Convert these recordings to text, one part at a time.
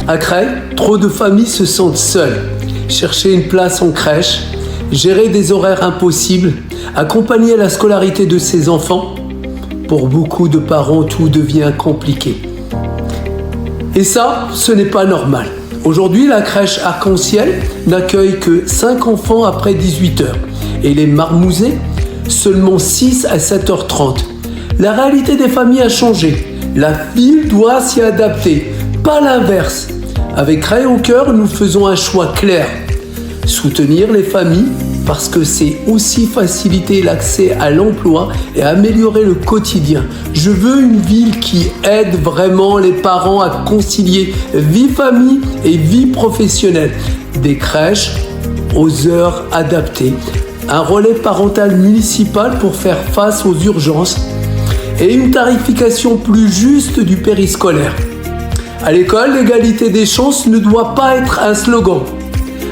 À Creil, trop de familles se sentent seules. Chercher une place en crèche, gérer des horaires impossibles, accompagner la scolarité de ses enfants. Pour beaucoup de parents, tout devient compliqué. Et ça, ce n'est pas normal. Aujourd'hui, la crèche Arc-en-Ciel n'accueille que 5 enfants après 18h. Et les Marmousets, seulement 6 à 7h30. La réalité des familles a changé. La ville doit s'y adapter, pas l'inverse. Avec Creil au cœur, nous faisons un choix clair. Soutenir les familles parce que c'est aussi faciliter l'accès à l'emploi et améliorer le quotidien. Je veux une ville qui aide vraiment les parents à concilier vie famille et vie professionnelle. Des crèches aux heures adaptées, un relais parental municipal pour faire face aux urgences et une tarification plus juste du périscolaire. À l'école, l'égalité des chances ne doit pas être un slogan.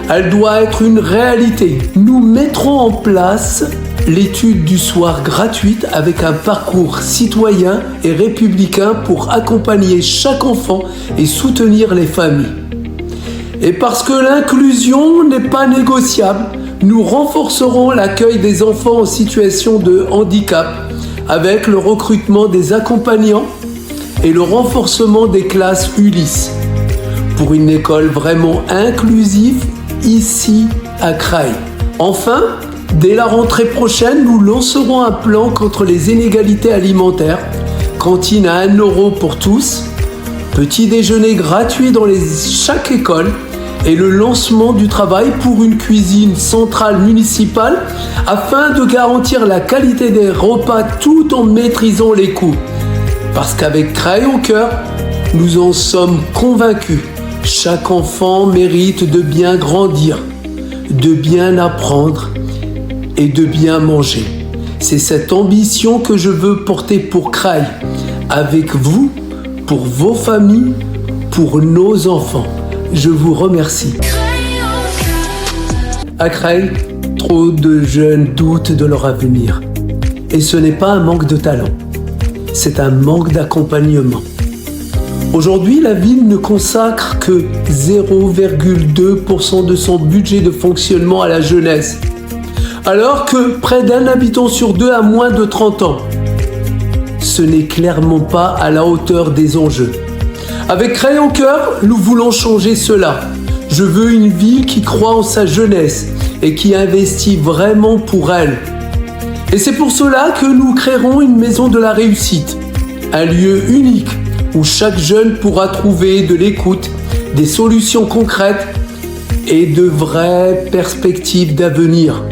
Elle doit être une réalité. Nous mettrons en place l'étude du soir gratuite avec un parcours citoyen et républicain pour accompagner chaque enfant et soutenir les familles. Et parce que l'inclusion n'est pas négociable, nous renforcerons l'accueil des enfants en situation de handicap avec le recrutement des accompagnants et le renforcement des classes Ulysse pour une école vraiment inclusive ici à Creil. Enfin, dès la rentrée prochaine, nous lancerons un plan contre les inégalités alimentaires, cantine à 1 € pour tous, petit déjeuner gratuit dans chaque école et le lancement du travail pour une cuisine centrale municipale afin de garantir la qualité des repas tout en maîtrisant les coûts. Parce qu'avec Creil au cœur, nous en sommes convaincus. Chaque enfant mérite de bien grandir, de bien apprendre et de bien manger. C'est cette ambition que je veux porter pour Creil, avec vous, pour vos familles, pour nos enfants. Je vous remercie. À Creil, trop de jeunes doutent de leur avenir. Et ce n'est pas un manque de talent, c'est un manque d'accompagnement. Aujourd'hui, la ville ne consacre que 0,2% de son budget de fonctionnement à la jeunesse, alors que près d'1 habitant sur 2 a moins de 30 ans. Ce n'est clairement pas à la hauteur des enjeux. Avec Creil au cœur, nous voulons changer cela. Je veux une ville qui croit en sa jeunesse et qui investit vraiment pour elle. Et c'est pour cela que nous créerons une maison de la réussite, un lieu unique où chaque jeune pourra trouver de l'écoute, des solutions concrètes et de vraies perspectives d'avenir.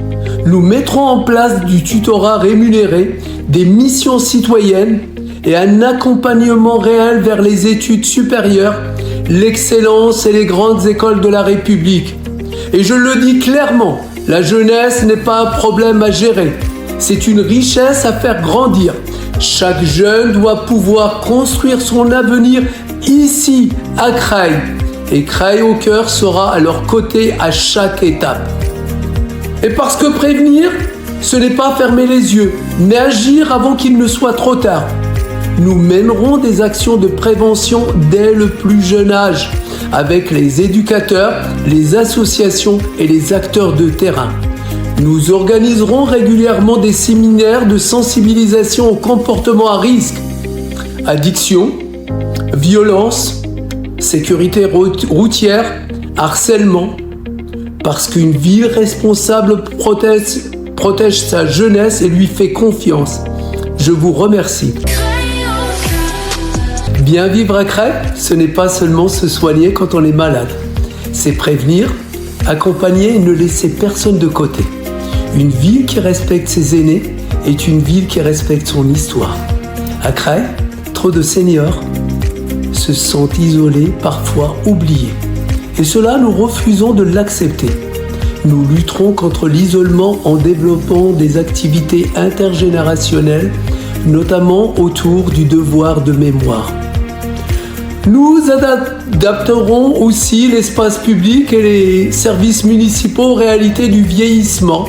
Nous mettrons en place du tutorat rémunéré, des missions citoyennes et un accompagnement réel vers les études supérieures, l'excellence et les grandes écoles de la République. Et je le dis clairement, la jeunesse n'est pas un problème à gérer, c'est une richesse à faire grandir. Chaque jeune doit pouvoir construire son avenir ici, à Creil. Et Creil au cœur sera à leur côté à chaque étape. Et parce que prévenir, ce n'est pas fermer les yeux, mais agir avant qu'il ne soit trop tard. Nous mènerons des actions de prévention dès le plus jeune âge, avec les éducateurs, les associations et les acteurs de terrain. Nous organiserons régulièrement des séminaires de sensibilisation au comportement à risque, addiction, violence, sécurité routière, harcèlement, parce qu'une ville responsable protège sa jeunesse et lui fait confiance. Je vous remercie. Bien vivre à Creil, ce n'est pas seulement se soigner quand on est malade. C'est prévenir, accompagner et ne laisser personne de côté. Une ville qui respecte ses aînés est une ville qui respecte son histoire. À Creil, trop de seniors se sentent isolés, parfois oubliés. Et cela, nous refusons de l'accepter. Nous lutterons contre l'isolement en développant des activités intergénérationnelles, notamment autour du devoir de mémoire. Nous adapterons aussi l'espace public et les services municipaux aux réalités du vieillissement.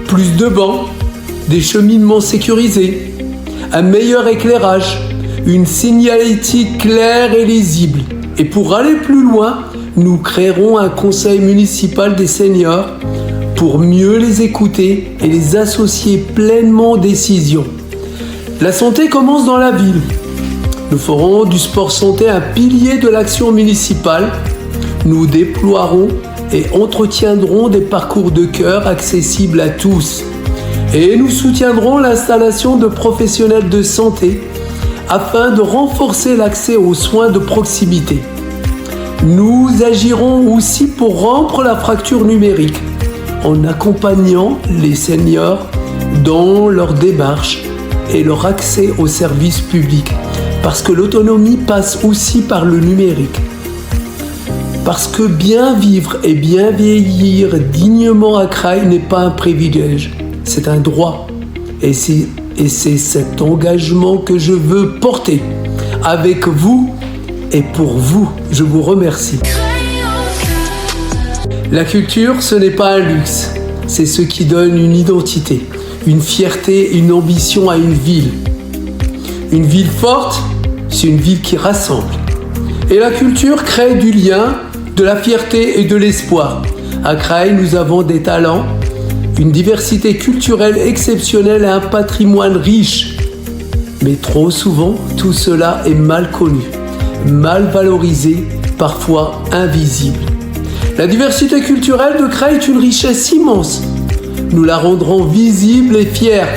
Plus de bancs, des cheminements sécurisés, un meilleur éclairage, une signalétique claire et lisible Et pour aller plus loin, nous créerons un conseil municipal des seniors pour mieux les écouter et les associer pleinement aux décisions. La santé commence dans la ville. Nous ferons du sport santé un pilier de l'action municipale. Nous déploierons et entretiendrons des parcours de cœur accessibles à tous. Et nous soutiendrons l'installation de professionnels de santé afin de renforcer l'accès aux soins de proximité. Nous agirons aussi pour rompre la fracture numérique en accompagnant les seniors dans leur démarche et leur accès aux services publics. Parce que l'autonomie passe aussi par le numérique. Parce que bien vivre et bien vieillir dignement à Creil n'est pas un privilège, c'est un droit. Et c'est cet engagement que je veux porter avec vous et pour vous. Je vous remercie. La culture, ce n'est pas un luxe, c'est ce qui donne une identité, une fierté, une ambition à une ville. Une ville forte, c'est une ville qui rassemble. Et la culture crée du lien, de la fierté et de l'espoir. À Creil, nous avons des talents, une diversité culturelle exceptionnelle et un patrimoine riche. Mais trop souvent, tout cela est mal connu, mal valorisé, parfois invisible. La diversité culturelle de Creil est une richesse immense. Nous la rendrons visible et fière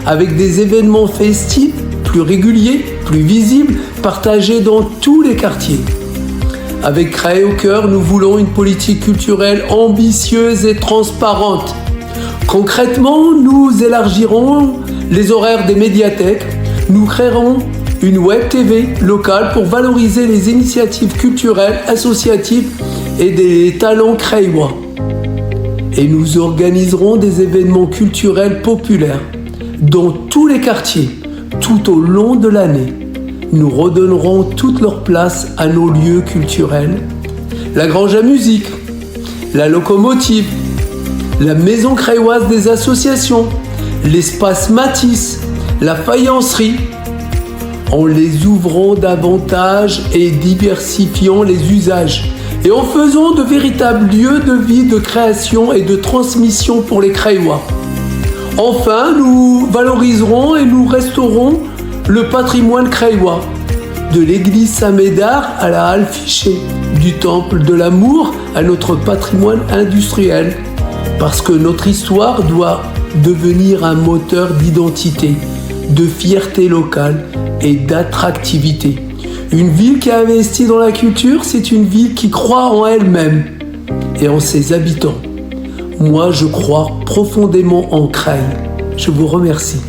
avec des événements festifs plus réguliers, plus visibles, partagés dans tous les quartiers. Avec Creil au cœur, nous voulons une politique culturelle ambitieuse et transparente. Concrètement, nous élargirons les horaires des médiathèques. Nous créerons une web TV locale pour valoriser les initiatives culturelles, associatives et des talents creillois. Et nous organiserons des événements culturels populaires dans tous les quartiers, tout au long de l'année. Nous redonnerons toute leur place à nos lieux culturels. La Grange à musique, la locomotive, la maison creilloise des associations, l'espace Matisse, la faïencerie, en les ouvrant davantage et diversifiant les usages, et en faisant de véritables lieux de vie, de création et de transmission pour les Creillois. Enfin, nous valoriserons et nous restaurons le patrimoine creillois, de l'église Saint-Médard à la halle Fichet, du temple de l'amour à notre patrimoine industriel, parce que notre histoire doit devenir un moteur d'identité, de fierté locale et d'attractivité. Une ville qui investit dans la culture, c'est une ville qui croit en elle-même et en ses habitants. Moi, je crois profondément en Creil. Je vous remercie.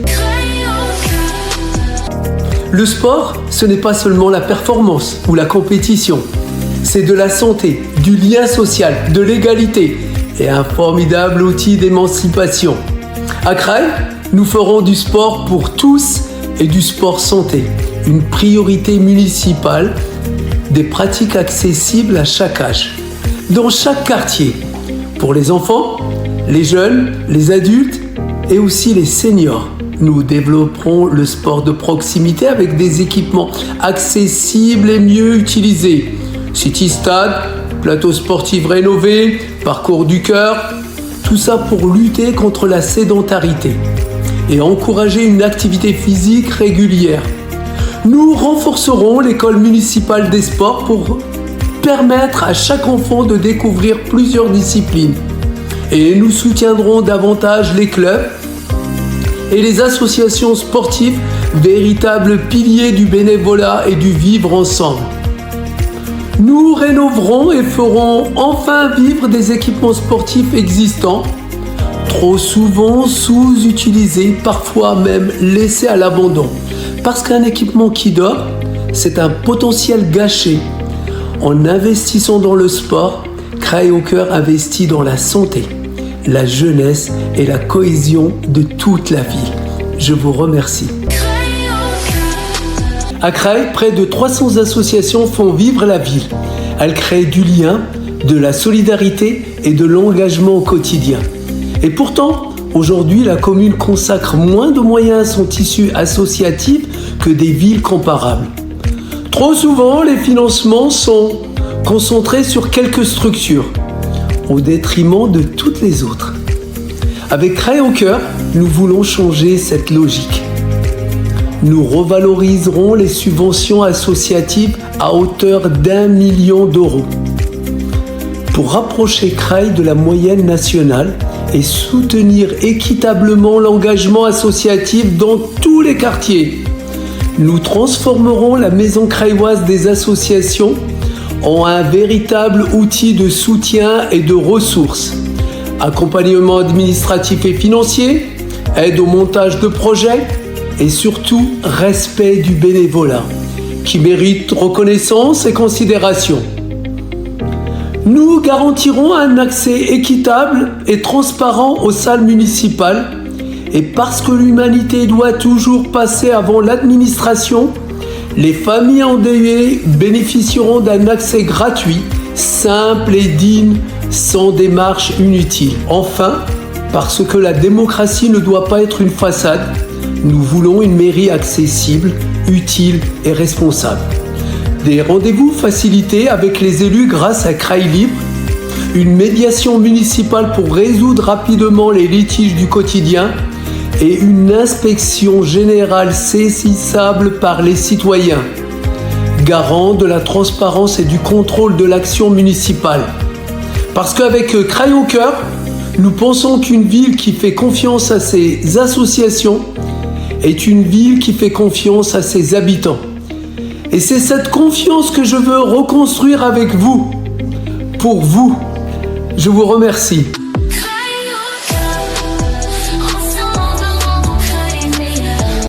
Le sport, ce n'est pas seulement la performance ou la compétition. C'est de la santé, du lien social, de l'égalité et un formidable outil d'émancipation. À Creil, nous ferons du sport pour tous et du sport santé, une priorité municipale, des pratiques accessibles à chaque âge, dans chaque quartier, pour les enfants, les jeunes, les adultes et aussi les seniors. Nous développerons le sport de proximité avec des équipements accessibles et mieux utilisés. City-stade, plateau sportif rénové, parcours du cœur, tout ça pour lutter contre la sédentarité et encourager une activité physique régulière. Nous renforcerons l'école municipale des sports pour permettre à chaque enfant de découvrir plusieurs disciplines. Et nous soutiendrons davantage les clubs et les associations sportives, véritables piliers du bénévolat et du vivre ensemble. Nous rénoverons et ferons enfin vivre des équipements sportifs existants, trop souvent sous-utilisés, parfois même laissés à l'abandon. Parce qu'un équipement qui dort, c'est un potentiel gâché. En investissant dans le sport, Creil au cœur investit dans la santé, la jeunesse et la cohésion de toute la ville. Je vous remercie. À Creil, près de 300 associations font vivre la ville. Elles créent du lien, de la solidarité et de l'engagement au quotidien. Et pourtant, aujourd'hui, la commune consacre moins de moyens à son tissu associatif que des villes comparables. Trop souvent, les financements sont concentrés sur quelques structures, au détriment de toutes les autres. Avec Creil au cœur, nous voulons changer cette logique. Nous revaloriserons les subventions associatives à hauteur d'1 million d'euros pour rapprocher Creil de la moyenne nationale et soutenir équitablement l'engagement associatif dans tous les quartiers. Nous transformerons la Maison Creilloise des associations en un véritable outil de soutien et de ressources. Accompagnement administratif et financier, aide au montage de projets et surtout respect du bénévolat qui mérite reconnaissance et considération. Nous garantirons un accès équitable et transparent aux salles municipales et parce que l'humanité doit toujours passer avant l'administration, les familles endeuillées bénéficieront d'un accès gratuit, simple et digne, sans démarche inutile. Enfin, parce que la démocratie ne doit pas être une façade, nous voulons une mairie accessible, utile et responsable. Des rendez-vous facilités avec les élus grâce à Creil Libre, une médiation municipale pour résoudre rapidement les litiges du quotidien et une inspection générale saisissable par les citoyens, garant de la transparence et du contrôle de l'action municipale. Parce qu'avec Creil au cœur, nous pensons qu'une ville qui fait confiance à ses associations est une ville qui fait confiance à ses habitants. Et c'est cette confiance que je veux reconstruire avec vous, pour vous. Je vous remercie.